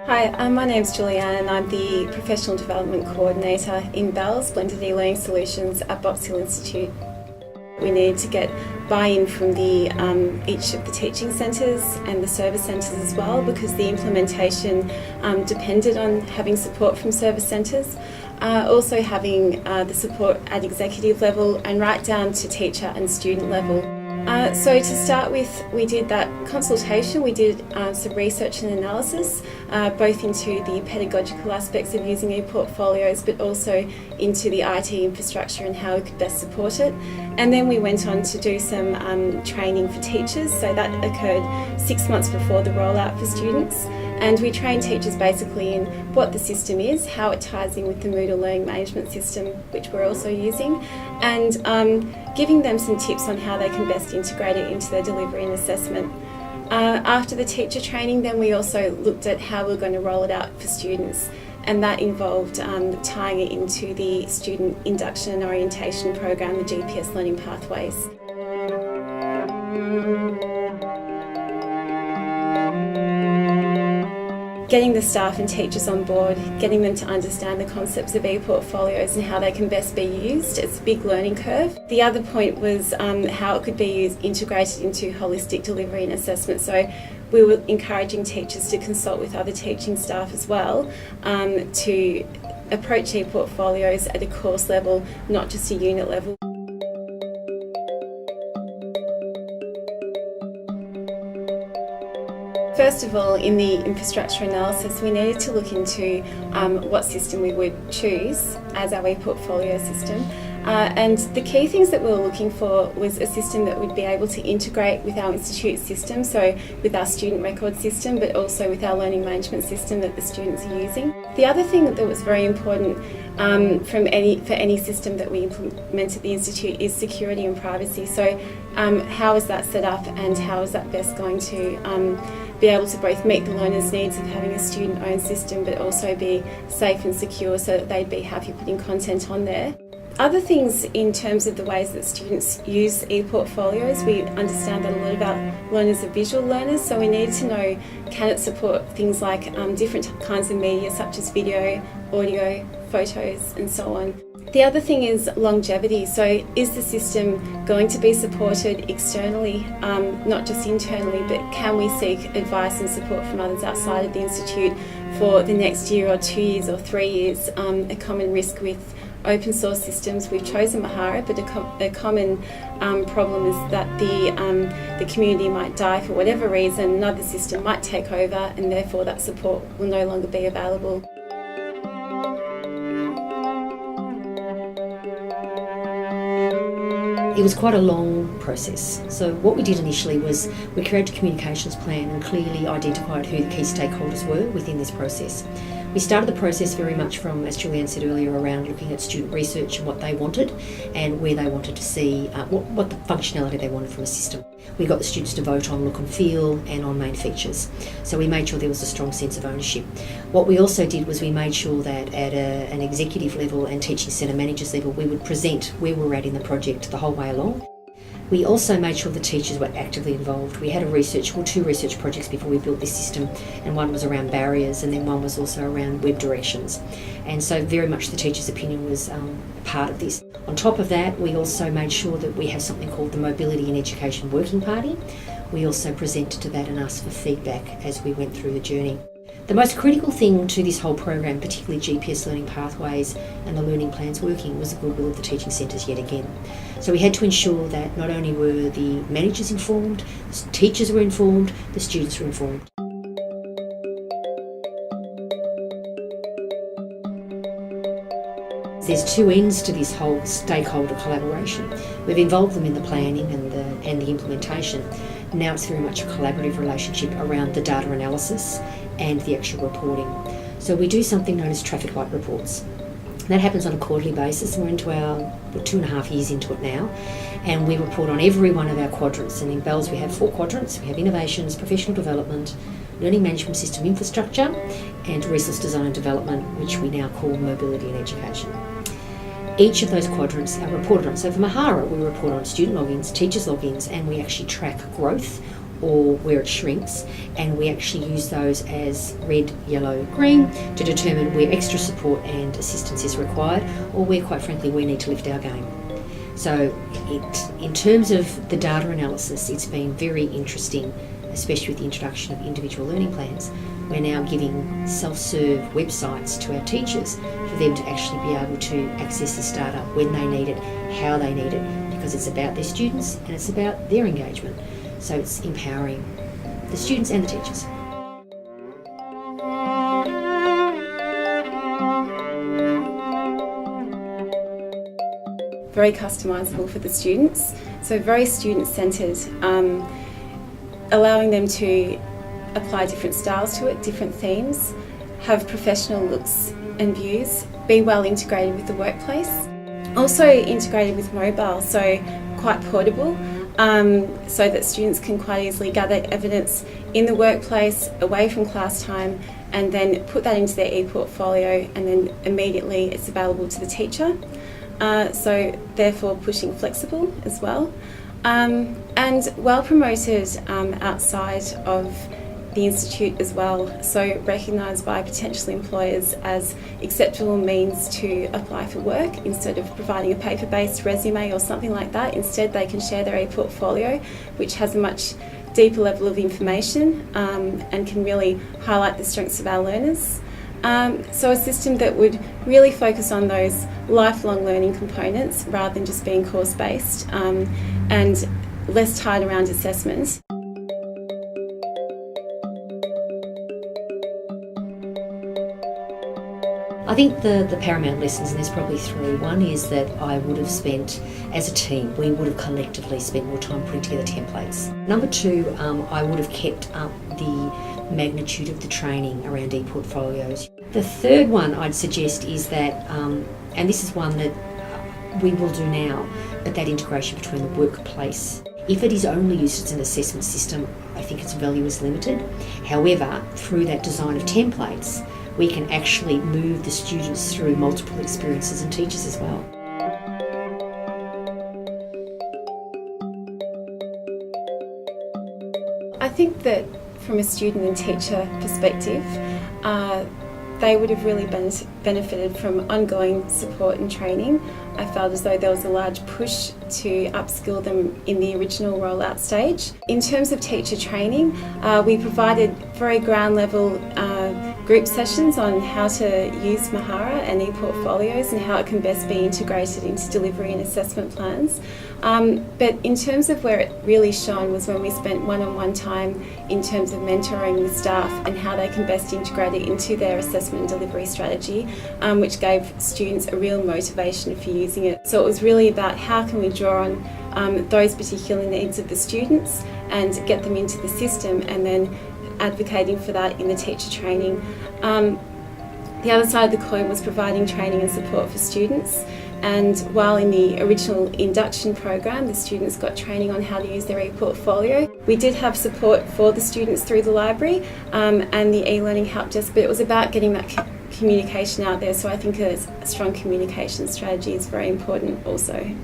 Hi, my name's Julianne and I'm the Professional Development Coordinator in BELS, Blended E-Learning Solutions at Box Hill Institute. We need to get buy-in from each of the teaching centres and the service centres as well, because the implementation depended on having support from service centres, also having the support at executive level and right down to teacher and student level. So to start with, we did that consultation, we did some research and analysis, both into the pedagogical aspects of using e-portfolios, but also into the IT infrastructure and how we could best support it. And then we went on to do some training for teachers, so that occurred 6 months before the rollout for students. And we train teachers basically in what the system is, how it ties in with the Moodle Learning Management System, which we're also using, and giving them some tips on how they can best integrate it into their delivery and assessment. After the teacher training, then we also looked at how we're going to roll it out for students, and that involved tying it into the Student Induction and Orientation Program, the GPS Learning Pathways. Getting the staff and teachers on board, getting them to understand the concepts of e-portfolios and how they can best be used. It's a big learning curve. The other point was how it could be integrated into holistic delivery and assessment. So we were encouraging teachers to consult with other teaching staff as well to approach e-portfolios at a course level, not just a unit level. First of all, in the infrastructure analysis, we needed to look into what system we would choose as our e-portfolio system. And the key things that we were looking for was a system that would be able to integrate with our institute system, so with our student record system, but also with our learning management system that the students are using. The other thing that was very important for any system that we implement at the institute is security and privacy. So how is that set up, and how is that best going to be able to both meet the learners' needs of having a student-owned system, but also be safe and secure so that they'd be happy putting content on there. Other things in terms of the ways that students use e-portfolios, we understand that a lot of our learners are visual learners, so we need to know, can it support things like different kinds of media such as video, audio, photos and so on. The other thing is longevity. So is the system going to be supported externally, not just internally, but can we seek advice and support from others outside of the Institute for the next year or 2 years or 3 years? A common risk with open source systems, we've chosen Mahara, but a common problem is that the community might die for whatever reason, another system might take over, and therefore that support will no longer be available. It was quite a long process. So what we did initially was we created a communications plan and clearly identified who the key stakeholders were within this process. We started the process very much from, as Julianne said earlier, around looking at student research and what they wanted and where they wanted to see, what the functionality they wanted from a system. We got the students to vote on look and feel and on main features. So we made sure there was a strong sense of ownership. What we also did was we made sure that at an executive level and teaching centre managers level, we would present where we're at in the project the whole way along. We also made sure the teachers were actively involved. We had two research projects before we built this system, and one was around barriers and then one was also around web directions. And so very much the teacher's opinion was part of this. On top of that, we also made sure that we have something called the Mobility in Education Working Party. We also presented to that and asked for feedback as we went through the journey. The most critical thing to this whole program, particularly GPS Learning Pathways and the learning plans working, was the goodwill of the teaching centres yet again. So we had to ensure that not only were the managers informed, the teachers were informed, the students were informed. There's two ends to this whole stakeholder collaboration. We've involved them in the planning and the implementation. Now it's very much a collaborative relationship around the data analysis and the actual reporting. So we do something known as traffic light reports. That happens on a quarterly basis, and we're into we're 2.5 years into it now, and we report on every one of our quadrants. And in BELS we have 4 quadrants. We have innovations, professional development, learning management system infrastructure, and resource design and development, which we now call mobility and education. Each of those quadrants are reported on. So for Mahara, we report on student logins, teachers logins, and we actually track growth or where it shrinks, and we actually use those as red, yellow, green to determine where extra support and assistance is required, or where, quite frankly, we need to lift our game. So in terms of the data analysis, it's been very interesting, especially with the introduction of individual learning plans. We're now giving self-serve websites to our teachers for them to actually be able to access this data when they need it, how they need it, because it's about their students and it's about their engagement. So it's empowering the students and the teachers. Very customisable for the students, so very student-centred, allowing them to apply different styles to it, different themes, have professional looks and views, be well integrated with the workplace. Also integrated with mobile, so quite portable, so that students can quite easily gather evidence in the workplace, away from class time, and then put that into their e-portfolio, and then immediately it's available to the teacher. So therefore pushing flexible as well, and well promoted outside of the Institute as well, so recognised by potential employers as acceptable means to apply for work. Instead of providing a paper-based resume or something like that, instead they can share their e-portfolio, which has a much deeper level of information and can really highlight the strengths of our learners. So a system that would really focus on those lifelong learning components rather than just being course-based and less tied around assessment. I think the paramount lessons, and there's probably three. One is that I would have spent, as a team, we would have collectively spent more time putting together templates. Number two, I would have kept up the magnitude of the training around e-portfolios. The third one I'd suggest is that, and this is one that we will do now, but that integration between the workplace. If it is only used as an assessment system, I think its value is limited. However, through that design of templates, we can actually move the students through multiple experiences and teachers as well. I think that from a student and teacher perspective, they would have really benefited from ongoing support and training. I felt as though there was a large push to upskill them in the original rollout stage. In terms of teacher training, we provided very ground level group sessions on how to use Mahara and e-portfolios and how it can best be integrated into delivery and assessment plans. But in terms of where it really shone was when we spent one-on-one time in terms of mentoring the staff and how they can best integrate it into their assessment and delivery strategy, which gave students a real motivation for using it. So it was really about how can we draw on those particular needs of the students and get them into the system, and then advocating for that in the teacher training. The other side of the coin was providing training and support for students. And while in the original induction program, the students got training on how to use their e-portfolio, we did have support for the students through the library and the e-learning help desk, but it was about getting that communication out there. So I think a strong communication strategy is very important also.